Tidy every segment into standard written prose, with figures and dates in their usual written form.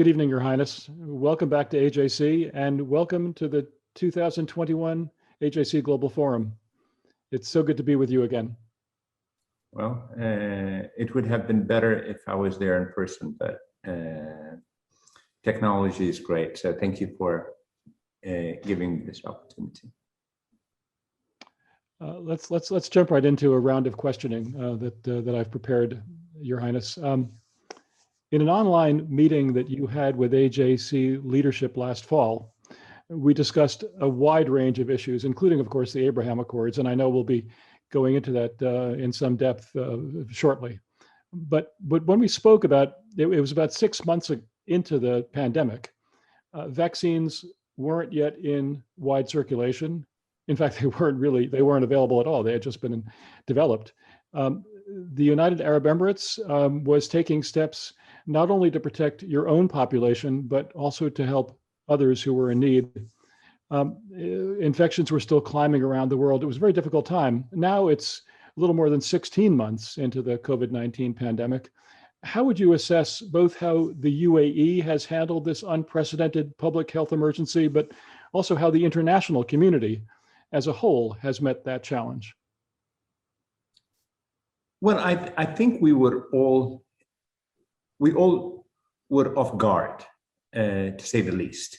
Good evening, Your Highness. Welcome back to AJC and welcome to the 2021 AJC Global Forum. It's so good to be with you again. Well, it would have been better if I was there in person, but technology is great. So thank you for giving me this opportunity. Let's jump right into a round of questioning that I've prepared, Your Highness. In an online meeting that you had with AJC leadership last fall, we discussed a wide range of issues, including, of course, the Abraham Accords, and I know we'll be going into that in some depth shortly. But when we spoke about, it was about 6 months into the pandemic, vaccines weren't yet in wide circulation. In fact, they weren't available at all. They had just been developed. The United Arab Emirates was taking steps not only to protect your own population, but also to help others who were in need. Infections were still climbing around the world. It was a very difficult time. Now it's a little more than 16 months into the COVID-19 pandemic. How would you assess both how the UAE has handled this unprecedented public health emergency, but also how the international community as a whole has met that challenge? Well, I think we all were off guard, to say the least,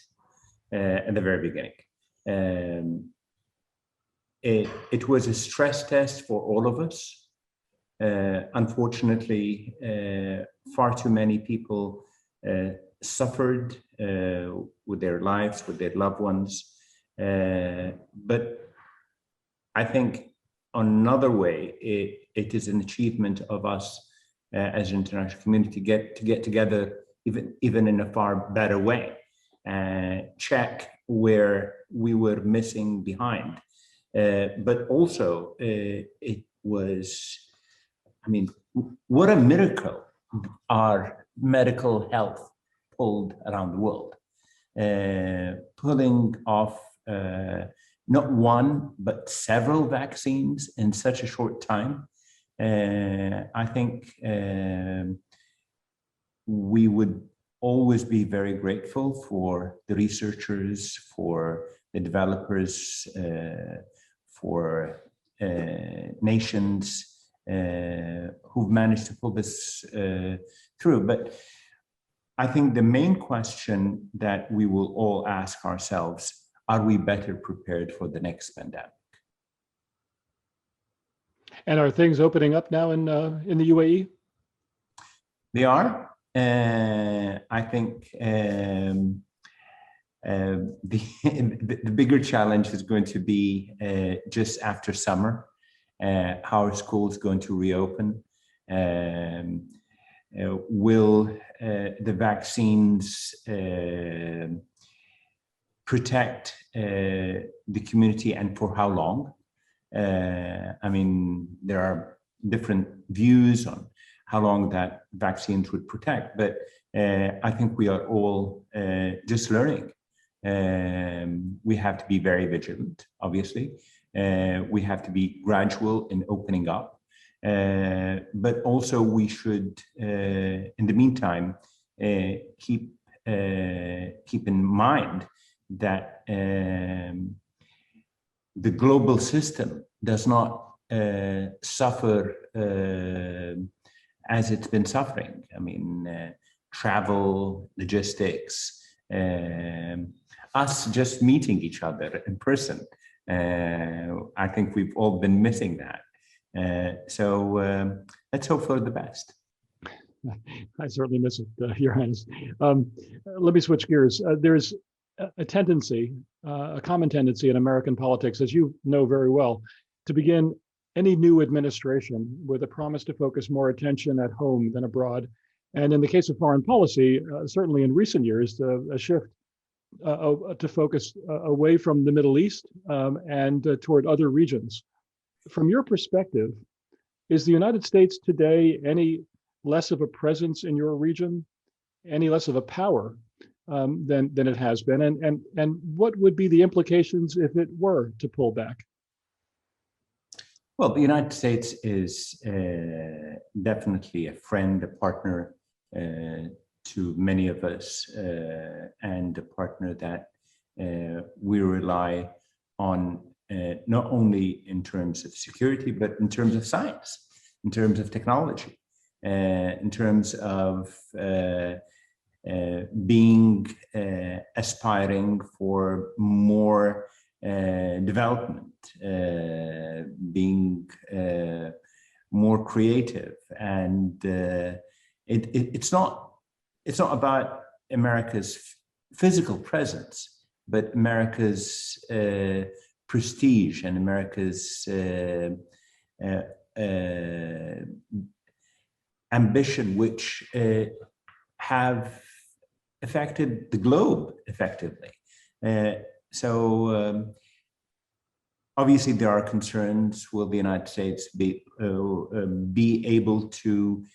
at the very beginning. It was a stress test for all of us. Unfortunately, far too many people suffered with their lives, with their loved ones. But I think another way, it is an achievement of us as an international community to get together even in a far better way, check where we were missing behind. But also it was, I mean, what a miracle our medical health pulled around the world, pulling off not one, but several vaccines in such a short time. I think we would always be very grateful for the researchers, for the developers, for nations who've managed to pull this through. But I think the main question that we will all ask ourselves, are we better prepared for the next pandemic? And are things opening up now in the UAE? They are. I think the bigger challenge is going to be just after summer, how are schools going to reopen? Will the vaccines protect the community, and for how long? I mean, there are different views on how long that vaccines would protect, but I think we are all just learning. We have to be very vigilant, obviously. We have to be gradual in opening up, but also we should, in the meantime, keep in mind that the global system does not suffer as it's been suffering. I mean, travel, logistics, us just meeting each other in person. I think we've all been missing that. So let's hope for the best. I certainly miss it, Your Highness. Let me switch gears. There's a tendency, a common tendency in American politics, as you know very well, to begin any new administration with a promise to focus more attention at home than abroad. And in the case of foreign policy, certainly in recent years, a shift to focus away from the Middle East and toward other regions. From your perspective, is the United States today any less of a presence in your region, any less of a power than it has been? And what would be the implications if it were to pull back? Well, the United States is definitely a friend, a partner to many of us and a partner that we rely on not only in terms of security, but in terms of science, in terms of technology, in terms of being aspiring for more development, being more creative, and it's not about America's physical presence, but America's prestige and America's ambition, which have affected the globe effectively. So obviously there are concerns, will the United States be able to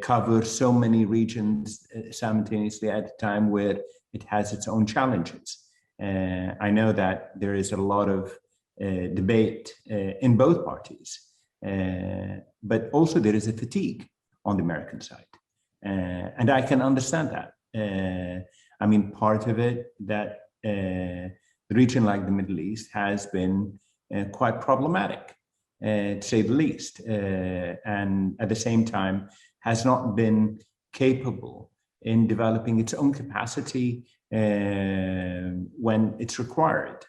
cover so many regions simultaneously at a time where it has its own challenges? I know that there is a lot of debate in both parties, but also there is a fatigue on the American side. And I can understand that. I mean, part of it that the region like the Middle East has been quite problematic, to say the least, and at the same time has not been capable in developing its own capacity when it's required.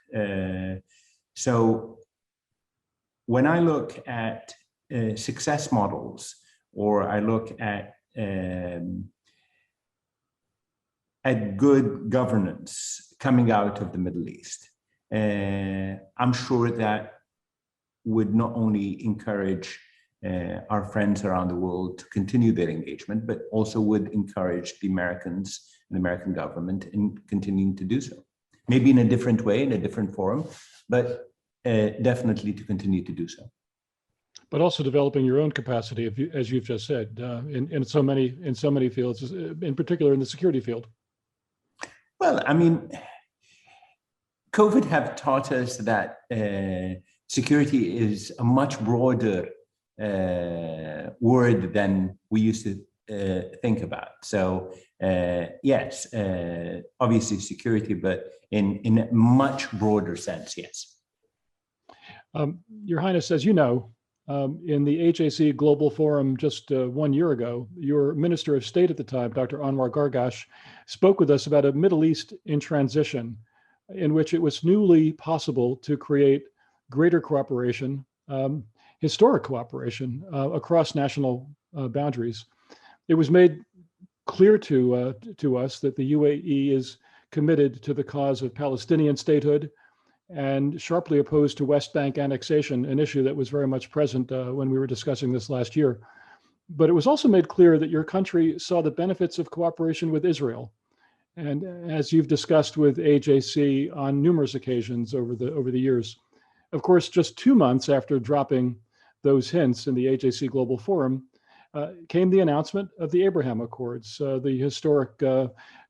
So when I look at success models, or I look at good governance coming out of the Middle East, I'm sure that would not only encourage our friends around the world to continue their engagement, but also would encourage the Americans and the American government in continuing to do so. Maybe in a different way, in a different forum, but definitely to continue to do so. But also developing your own capacity, as you've just said, in so many fields, in particular in the security field. Well, I mean, COVID have taught us that security is a much broader word than we used to think about. So yes, obviously security, but in a much broader sense, yes. Your Highness, as you know, in the AJC Global Forum just 1 year ago, your Minister of State at the time, Dr. Anwar Gargash, spoke with us about a Middle East in transition, in which it was newly possible to create greater cooperation, historic cooperation across national boundaries. It was made clear to us that the UAE is committed to the cause of Palestinian statehood and sharply opposed to West Bank annexation, an issue that was very much present when we were discussing this last year. But it was also made clear that your country saw the benefits of cooperation with Israel. And as you've discussed with AJC on numerous occasions over the years, of course, just 2 months after dropping those hints in the AJC Global Forum, came the announcement of the Abraham Accords, the historic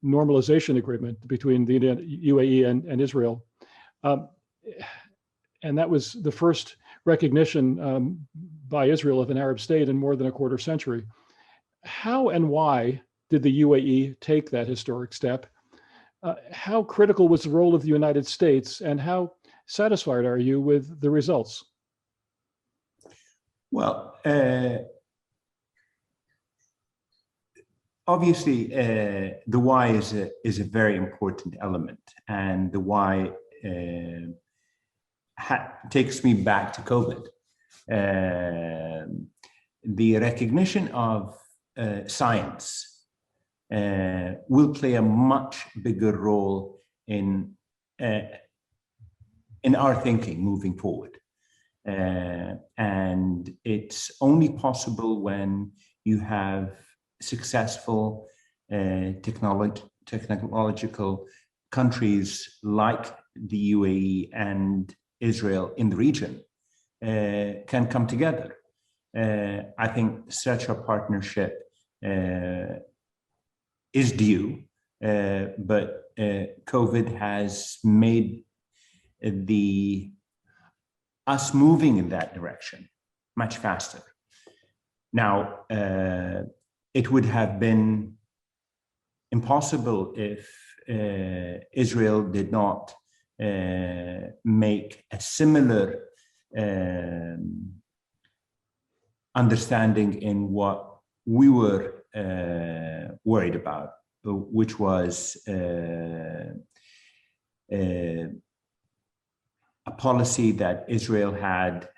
normalization agreement between the UAE and Israel. And that was the first recognition by Israel of an Arab state in more than a quarter century. How and why did the UAE take that historic step? How critical was the role of the United States, and how satisfied are you with the results? Well, obviously, the why is a very important element, and the why takes me back to COVID. The recognition of science will play a much bigger role in our thinking moving forward. And it's only possible when you have successful technological countries like the UAE and Israel in the region can come together. I think such a partnership is due, but COVID has made us moving in that direction much faster. Now, it would have been impossible if Israel did not make a similar understanding in what we were worried about, which was a policy that Israel had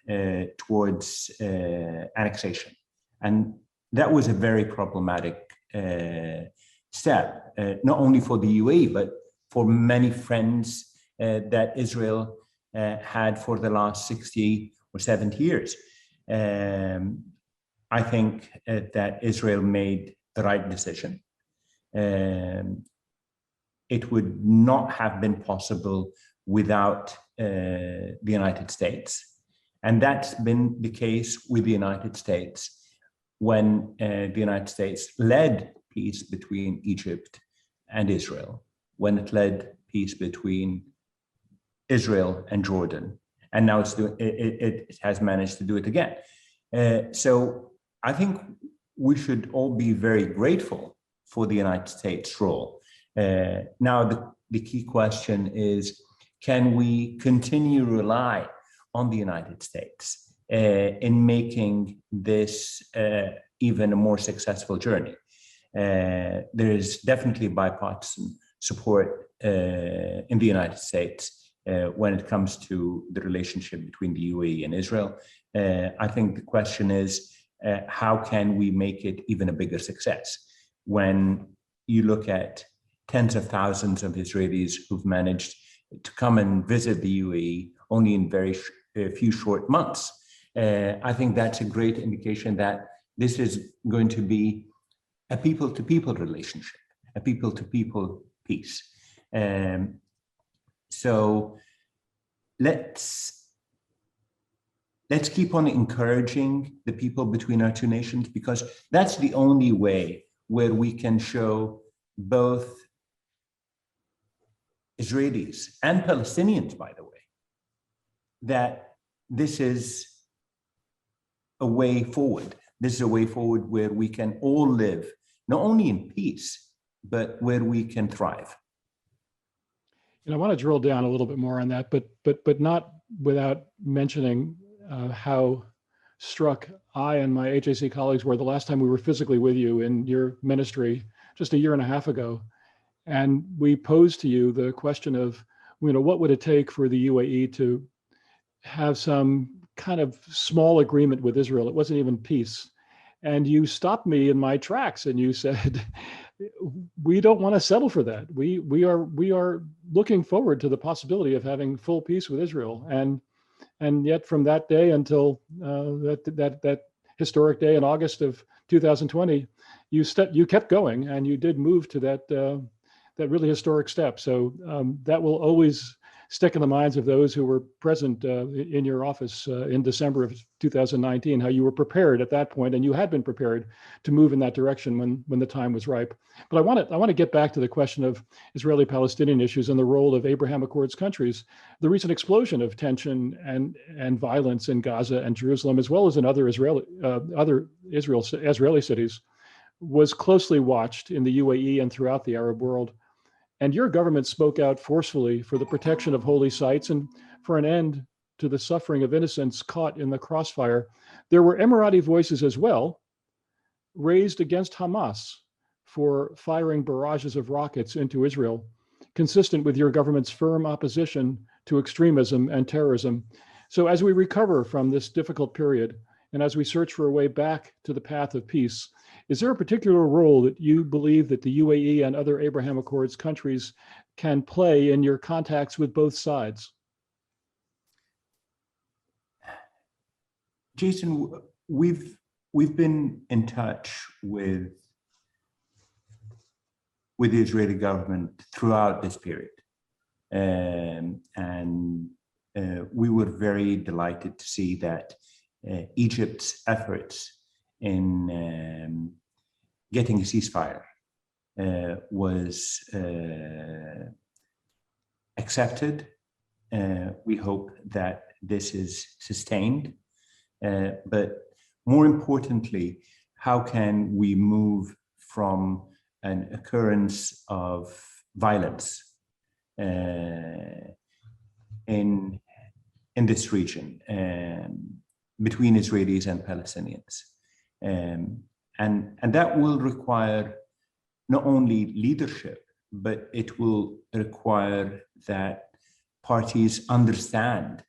towards annexation. And that was a very problematic step, not only for the UAE, but for many friends that Israel had for the last 60 or 70 years. I think that Israel made the right decision. It would not have been possible without the United States. And that's been the case with the United States when the United States led peace between Egypt and Israel, when it led peace between Israel and Jordan. And now it has managed to do it again. So I think we should all be very grateful for the United States' role. Now, the key question is, can we continue to rely on the United States in making this even a more successful journey? There is definitely bipartisan support in the United States when it comes to the relationship between the UAE and Israel. I think the question is, how can we make it even a bigger success? When you look at tens of thousands of Israelis who've managed to come and visit the UAE only in very few short months, I think that's a great indication that this is going to be a people-to-people relationship, a people-to-people peace. So let's keep on encouraging the people between our two nations, because that's the only way where we can show both Israelis and Palestinians, by the way, that this is a way forward. This is a way forward where we can all live, not only in peace, but where we can thrive. And I want to drill down a little bit more on that, but not without mentioning how struck I and my AJC colleagues were the last time we were physically with you in your ministry just a year and a half ago. And we posed to you the question of, what would it take for the UAE to have some kind of small agreement with Israel? It wasn't even peace. And you stopped me in my tracks and you said, we don't want to settle for that. We are looking forward to the possibility of having full peace with Israel. And yet from that day until that historic day in August of 2020, you kept going and you did move to that really historic step. So that will always stick in the minds of those who were present in your office in December of 2019, how you were prepared at that point, and you had been prepared to move in that direction when the time was ripe. But I want to get back to the question of Israeli-Palestinian issues and the role of Abraham Accords countries. The recent explosion of tension and violence in Gaza and Jerusalem, as well as in other Israeli cities, was closely watched in the UAE and throughout the Arab world. And your government spoke out forcefully for the protection of holy sites and for an end to the suffering of innocents caught in the crossfire. There were Emirati voices as well, raised against Hamas for firing barrages of rockets into Israel, consistent with your government's firm opposition to extremism and terrorism. So as we recover from this difficult period, and as we search for a way back to the path of peace, is there a particular role that you believe that the UAE and other Abraham Accords countries can play in your contacts with both sides? Jason, we've been in touch with the Israeli government throughout this period. And we were very delighted to see that Egypt's efforts in getting a ceasefire was accepted. We hope that this is sustained. But more importantly, how can we move from an occurrence of violence in this region between Israelis and Palestinians. And that will require not only leadership, but it will require that parties understand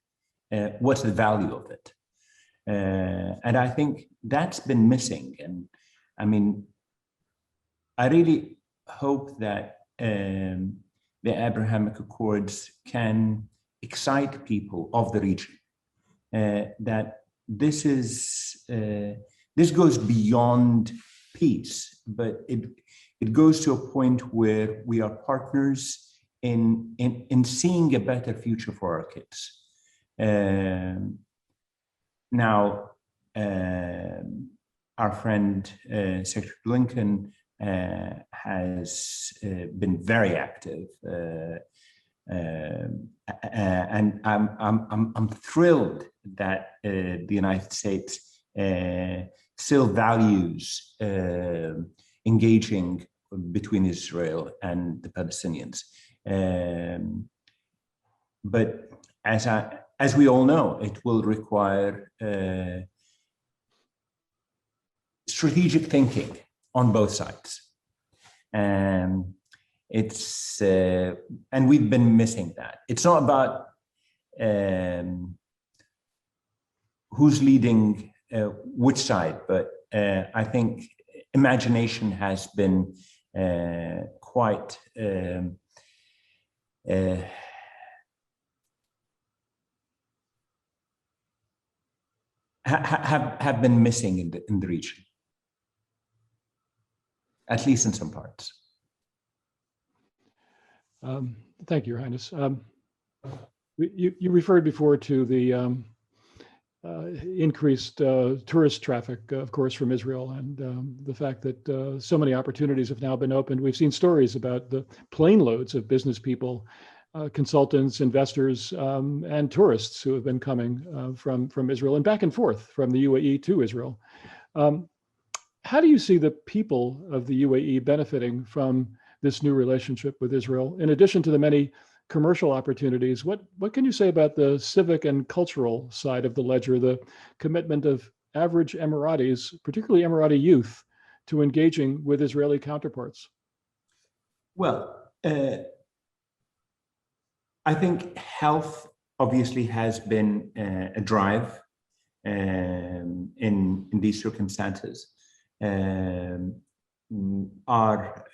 what's the value of it. And I think that's been missing. And I mean, I really hope that the Abrahamic Accords can excite people of the region, that this goes beyond peace, but it goes to a point where we are partners in seeing a better future for our kids. Now, our friend Secretary Blinken has been very active, and I'm thrilled that the United States still values engaging between Israel and the Palestinians. But as we all know, it will require strategic thinking on both sides. And we've been missing that. It's not about who's leading which side, but I think imagination has been quite have been missing in the region, at least in some parts. Thank you, Your Highness. You referred before to the increased tourist traffic, of course, from Israel, and the fact that so many opportunities have now been opened. We've seen stories about the plane loads of business people, consultants, investors, and tourists who have been coming from Israel and back and forth from the UAE to Israel. How do you see the people of the UAE benefiting from this new relationship with Israel, in addition to the many commercial opportunities? What can you say about the civic and cultural side of the ledger, the commitment of average Emiratis, particularly Emirati youth, to engaging with Israeli counterparts? Well, I think health obviously has been a drive in these circumstances. Our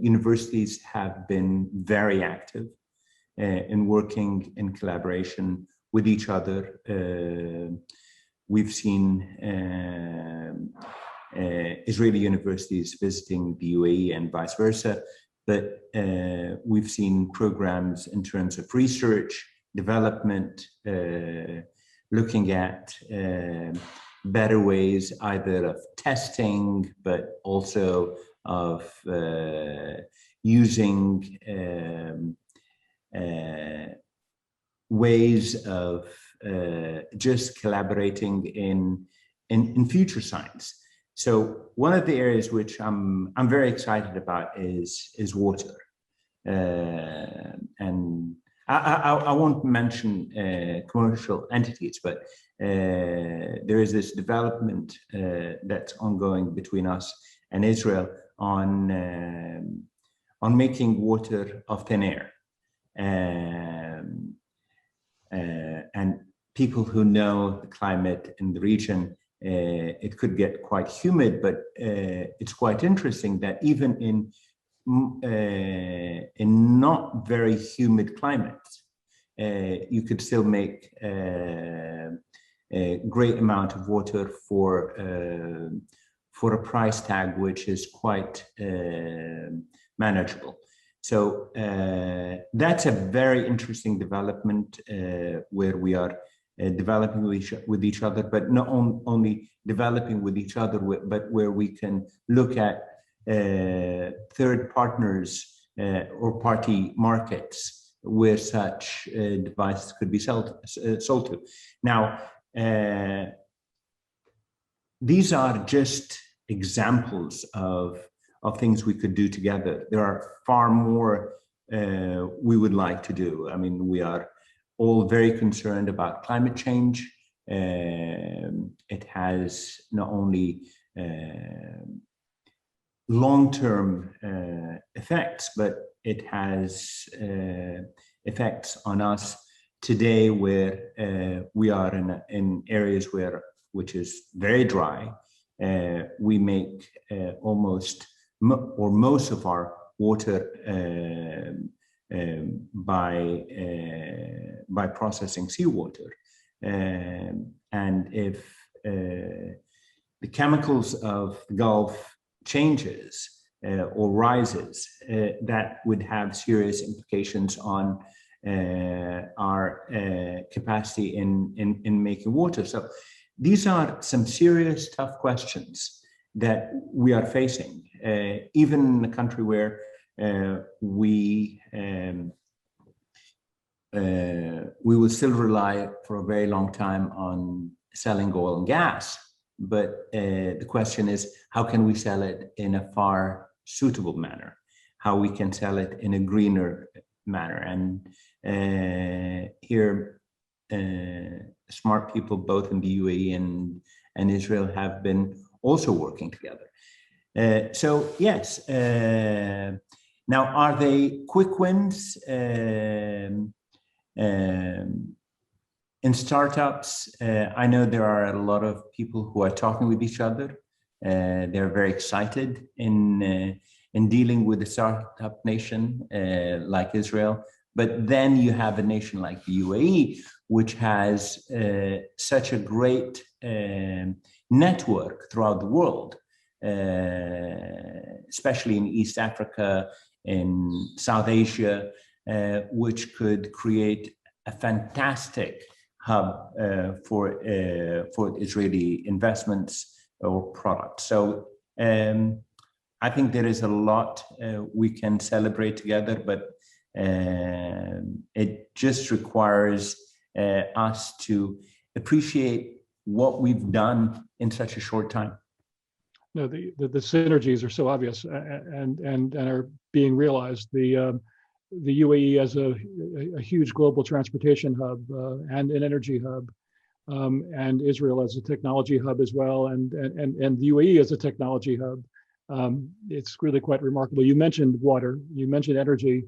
universities have been very active in working in collaboration with each other. We've seen Israeli universities visiting the UAE and vice versa, but we've seen programs in terms of research, development, looking at better ways either of testing, but also of using ways of just collaborating in future science. So one of the areas which I'm very excited about is water, and I won't mention commercial entities, but there is this development that's ongoing between us and Israel on making water of thin air. And people who know the climate in the region, it could get quite humid, but it's quite interesting that even in not very humid climates, you could still make a great amount of water for a price tag which is quite manageable. So that's a very interesting development where we are developing with each other, but not only developing with each other, but where we can look at third partners or party markets where such devices could be sold to. Now, these are just examples of of things we could do together. There are far more we would like to do. I mean, we are all very concerned about climate change. It has not only long-term effects, but it has effects on us today, where we are in areas which is very dry. We make almost or most of our water by processing seawater, and if the chemicals of the Gulf changes or rises, that would have serious implications on our capacity in making water. So these are some serious, tough questions that we are facing, even in a country where we will still rely for a very long time on selling oil and gas. But the question is, how can we sell it in a far suitable manner? How we can sell it in a greener manner? And here, smart people both in the UAE and Israel have been also working together. So yes, now are they quick wins? In startups, I know there are a lot of people who are talking with each other. They're very excited in dealing with a startup nation like Israel. But then you have a nation like the UAE, which has such a great network throughout the world, especially in East Africa, in South Asia, which could create a fantastic hub for Israeli investments or products. So I think there is a lot we can celebrate together, but it just requires us to appreciate what we've done in such a short time. No, the synergies are so obvious and are being realized. The UAE as a huge global transportation hub and an energy hub, and Israel as a technology hub as well, and the UAE as a technology hub. It's really quite remarkable. You mentioned water, you mentioned energy.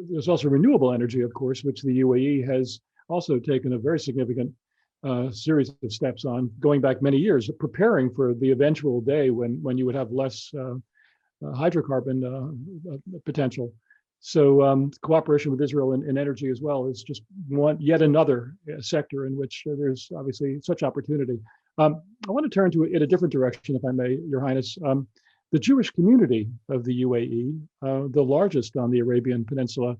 There's also renewable energy, of course, which the UAE has also taken a very significant series of steps on, going back many years, preparing for the eventual day when you would have less hydrocarbon potential. So cooperation with Israel in energy as well is just yet another sector in which there's obviously such opportunity. I want to turn to it in a different direction, if I may, Your Highness. The Jewish community of the UAE, the largest on the Arabian Peninsula,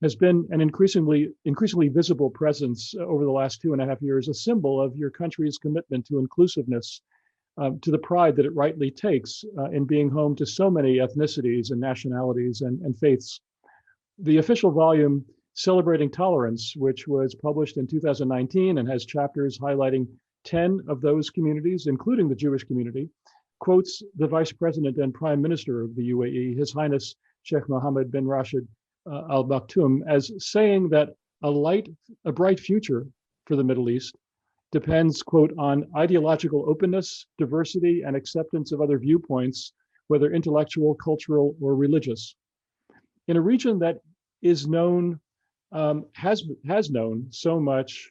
has been an increasingly visible presence over the last 2.5 years, a symbol of your country's commitment to inclusiveness, to the pride that it rightly takes in being home to so many ethnicities and nationalities and faiths. The official volume Celebrating Tolerance, which was published in 2019 and has chapters highlighting 10 of those communities, including the Jewish community, quotes the Vice President and Prime Minister of the UAE, His Highness Sheikh Mohammed bin Rashid Al Maktoum, as saying that a bright future for the Middle East depends, quote, on ideological openness, diversity, and acceptance of other viewpoints, whether intellectual, cultural, or religious. In a region that is known, has known so much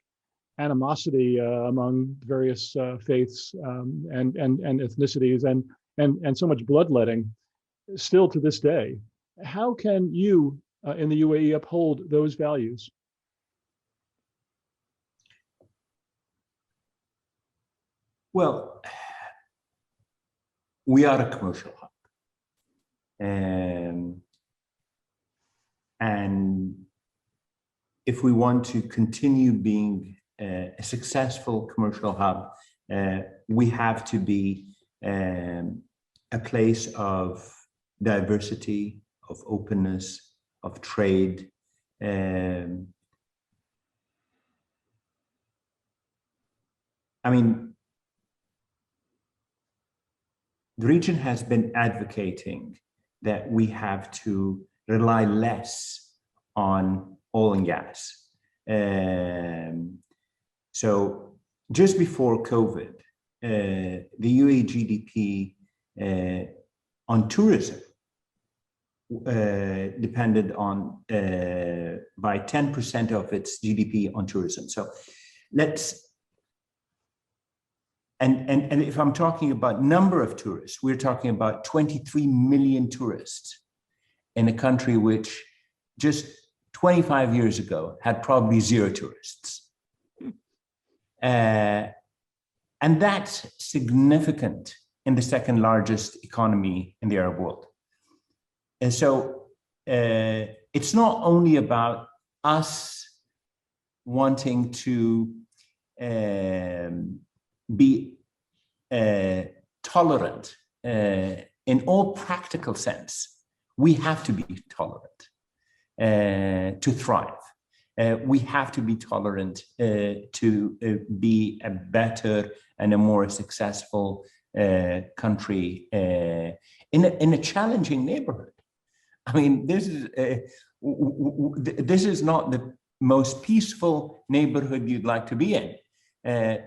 animosity among various faiths and ethnicities and so much bloodletting still to this day, how can you in the UAE uphold those values? Well, we are a commercial hub. And if we want to continue being a successful commercial hub, we have to be a place of diversity, of openness, of trade. I mean, the region has been advocating that we have to rely less on oil and gas. So just before COVID, the UAE GDP on tourism depended on by 10% of its GDP on tourism. So and if I'm talking about number of tourists, we're talking about 23 million tourists in a country which just 25 years ago had probably 0 tourists. And that's significant in the second largest economy in the Arab world. And so it's not only about us wanting to be tolerant in all practical sense. We have to be tolerant to thrive. We have to be tolerant to be a better and a more successful country in a challenging neighborhood. I mean, this is not the most peaceful neighborhood you'd like to be in.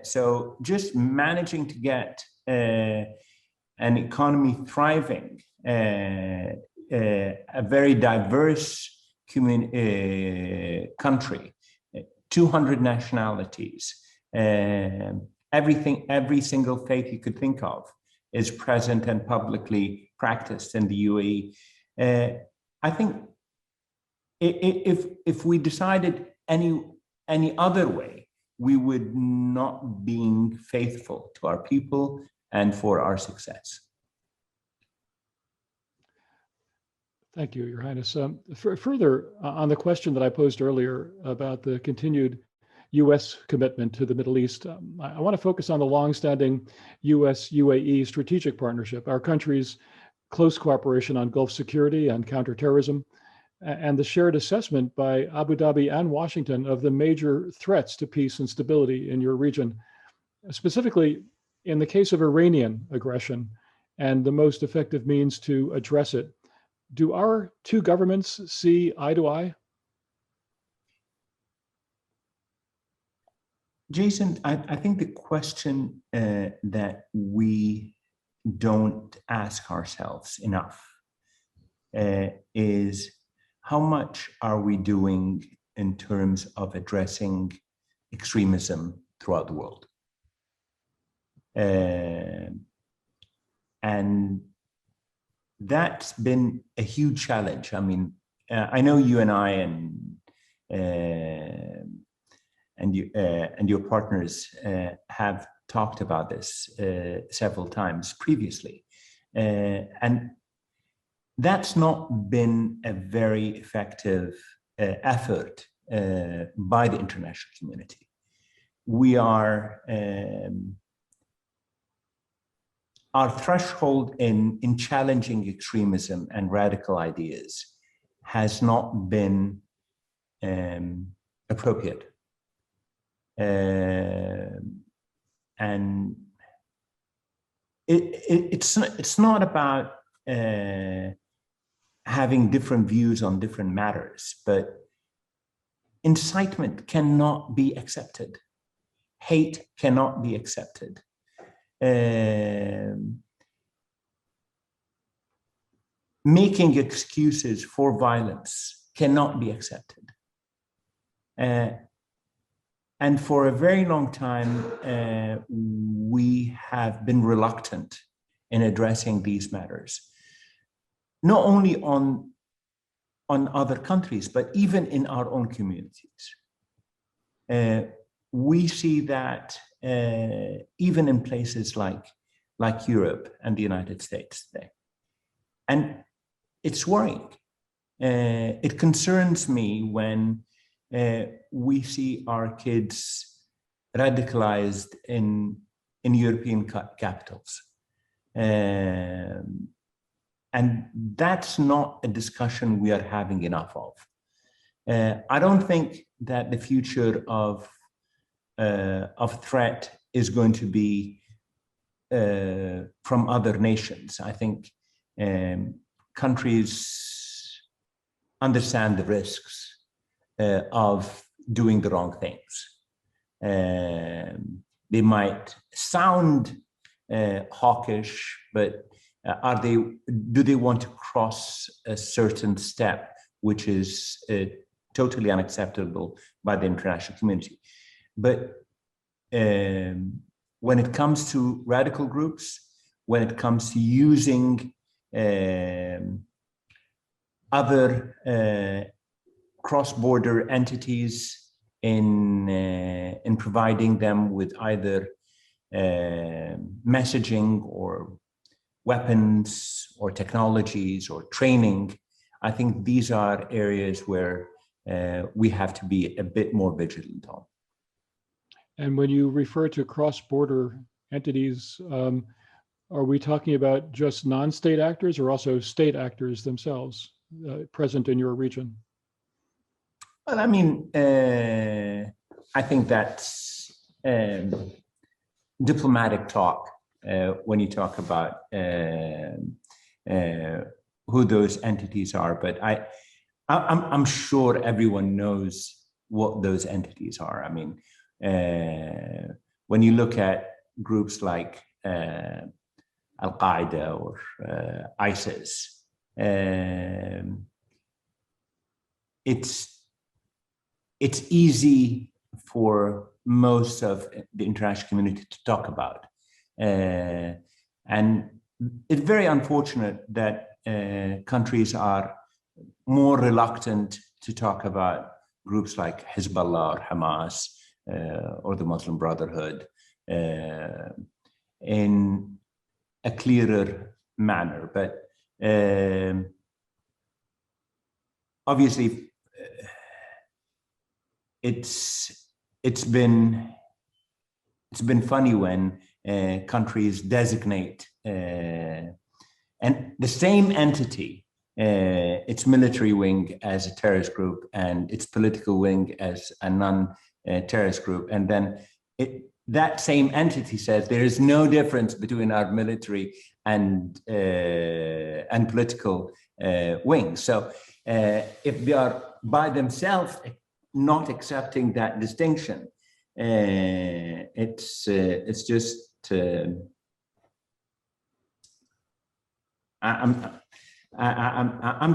So just managing to get an economy thriving, a very diverse country, 200 nationalities, every single faith you could think of is present and publicly practiced in the UAE. I think if we decided any other way, we would not be faithful to our people and for our success. Thank you, Your Highness. Further, on the question that I posed earlier about the continued U.S. commitment to the Middle East, I want to focus on the longstanding US-UAE strategic partnership, our country's close cooperation on Gulf security and counterterrorism, and the shared assessment by Abu Dhabi and Washington of the major threats to peace and stability in your region. Specifically, in the case of Iranian aggression and the most effective means to address it, do our two governments see eye to eye? Jason, I think the question that we don't ask ourselves enough is how much are we doing in terms of addressing extremism throughout the world? And that's been a huge challenge. I mean, I know you and I and your partners have talked about this several times previously, and that's not been a very effective effort by the international community. We are our threshold in challenging extremism and radical ideas has not been appropriate. And it's not about having different views on different matters, but incitement cannot be accepted. Hate cannot be accepted. Making excuses for violence cannot be accepted. And for a very long time, we have been reluctant in addressing these matters, not only on other countries, but even in our own communities. We see that even in places like Europe and the United States today. And it's worrying. It concerns me when we see our kids radicalized in European capitals. And that's not a discussion we are having enough of. I don't think that the future of threat is going to be from other nations. I think countries understand the risks of doing the wrong things. They might sound hawkish, but do they want to cross a certain step which is totally unacceptable by the international community? But when it comes to radical groups, when it comes to using other cross-border entities in providing them with either messaging or weapons or technologies or training, I think these are areas where we have to be a bit more vigilant on. And when you refer to cross-border entities, are we talking about just non-state actors or also state actors themselves present in your region? Well, I mean, I think that's diplomatic talk when you talk about who those entities are. But I'm sure everyone knows what those entities are. I mean, when you look at groups like Al-Qaeda or ISIS, it's easy for most of the international community to talk about. And it's very unfortunate that countries are more reluctant to talk about groups like Hezbollah or Hamas or the Muslim Brotherhood in a clearer manner. But obviously, it's been funny when countries designate and the same entity, its military wing as a terrorist group and its political wing as a non-terrorist group, and then that same entity says there is no difference between our military and political wings. So if they are by themselves not accepting that distinction, it's just I'm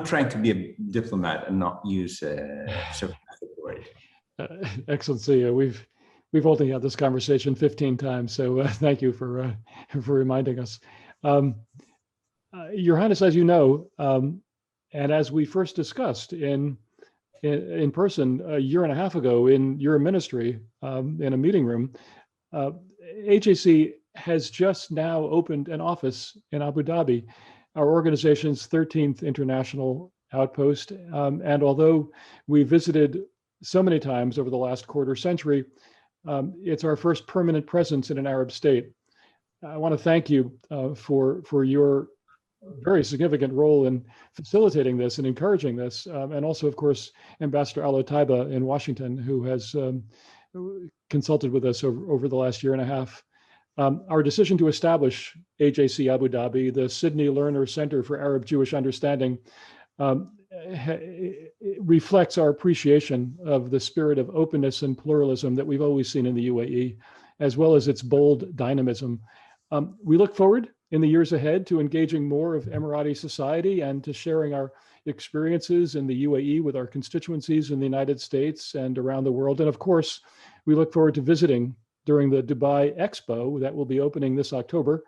trying to be a diplomat and not use sarcastic word. Excellency, we've only had this conversation 15 times, so thank you for reminding us. Your Highness, as you know, and as we first discussed in person a year and a half ago in your ministry in a meeting room, AJC has just now opened an office in Abu Dhabi, our organization's 13th international outpost. And although we visited so many times over the last quarter century, it's our first permanent presence in an Arab state. I want to thank you for your very significant role in facilitating this and encouraging this, and also, of course, Ambassador Al-Otaiba in Washington, who has consulted with us over the last year and a half. Our decision to establish AJC Abu Dhabi, the Sidney Lerner Center for Arab-Jewish Understanding, reflects our appreciation of the spirit of openness and pluralism that we've always seen in the UAE, as well as its bold dynamism. We look forward in the years ahead to engaging more of Emirati society and to sharing our experiences in the UAE with our constituencies in the United States and around the world. And of course, we look forward to visiting during the Dubai Expo that will be opening this October.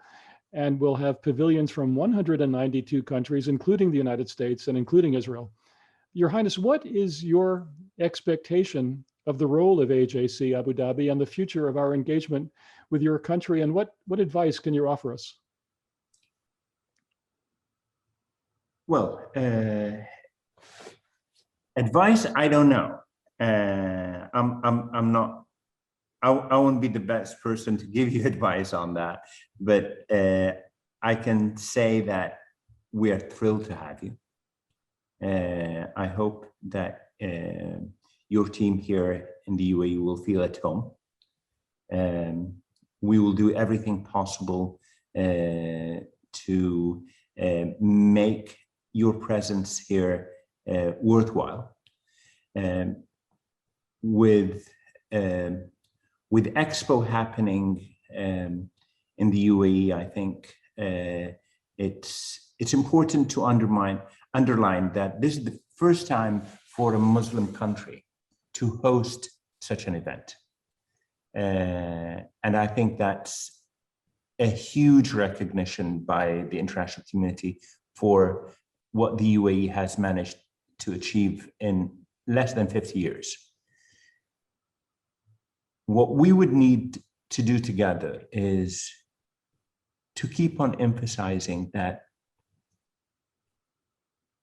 And we'll have pavilions from 192 countries, including the United States and including Israel. Your Highness, what is your expectation of the role of AJC Abu Dhabi and the future of our engagement with your country, and what advice can you offer us? Well, advice, I don't know. I'm not. I won't be the best person to give you advice on that, but I can say that we are thrilled to have you. I hope that your team here in the UAE will feel at home. We will do everything possible to make your presence here worthwhile. With Expo happening in the UAE, I think it's important to underline that this is the first time for a Muslim country to host such an event. And I think that's a huge recognition by the international community for what the UAE has managed to achieve in less than 50 years. What we would need to do together is to keep on emphasizing that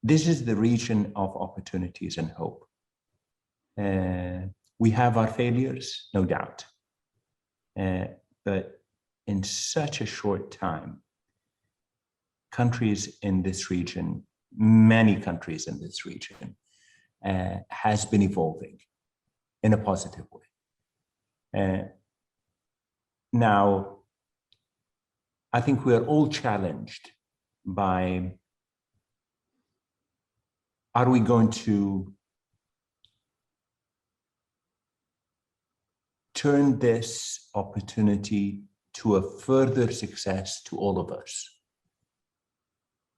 this is the region of opportunities and hope. We have our failures, no doubt, but in such a short time, countries in this region, many countries in this region, has been evolving in a positive way. Now, I think we are all challenged by, are we going to turn this opportunity to a further success to all of us?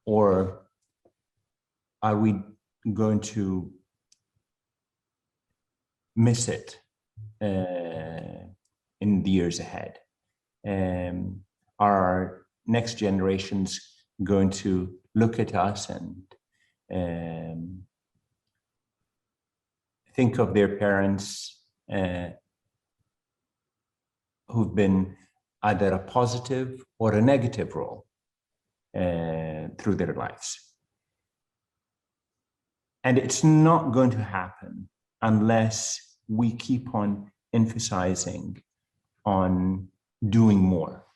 Or are we going to miss it in the years ahead? Are our next generations going to look at us and think of their parents who've been either a positive or a negative role through their lives? And it's not going to happen unless we keep on emphasizing on doing more.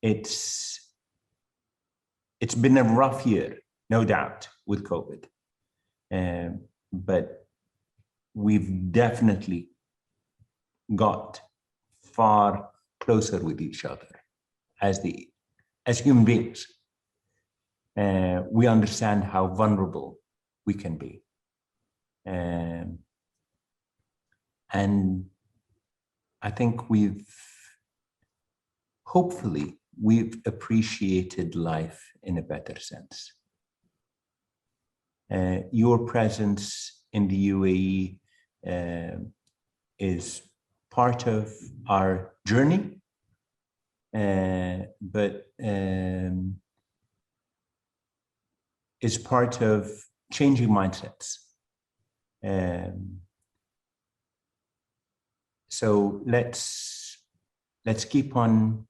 It's been a rough year, no doubt, with COVID, but we've definitely got far closer with each other as human beings. We understand how vulnerable we can be. And I think hopefully we've appreciated life in a better sense. Your presence in the UAE is part of our journey, but is part of changing mindsets. So let's keep on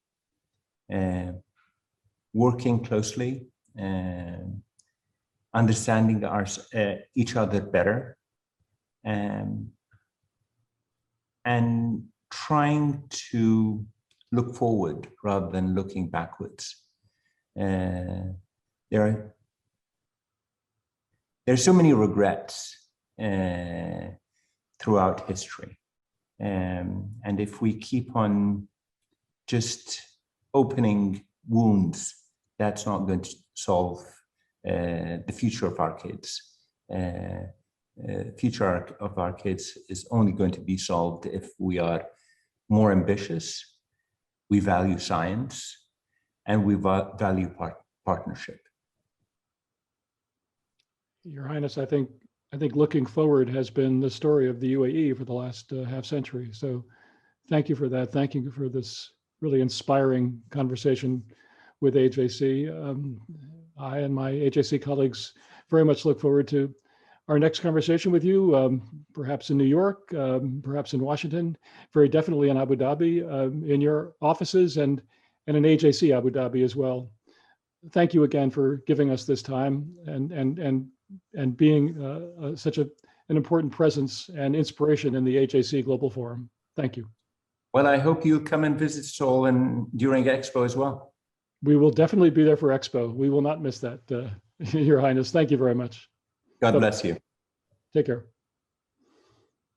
working closely, understanding each other better, and trying to look forward rather than looking backwards. There are so many regrets throughout history. And if we keep on just opening wounds, that's not going to solve the future of our kids. Future of our kids is only going to be solved if we are more ambitious, we value science, and we value partnership. Your Highness, I think looking forward has been the story of the UAE for the last half century. So thank you for that. Thank you for this really inspiring conversation with AJC. I and my AJC colleagues very much look forward to our next conversation with you, perhaps in New York, perhaps in Washington, very definitely in Abu Dhabi, in your offices, and in AJC Abu Dhabi as well. Thank you again for giving us this time and being such an important presence and inspiration in the AJC Global Forum. Thank you. Well, I hope you'll come and visit Seoul during Expo as well. We will definitely be there for Expo. We will not miss that, Your Highness. Thank you very much. God bless you. Take care.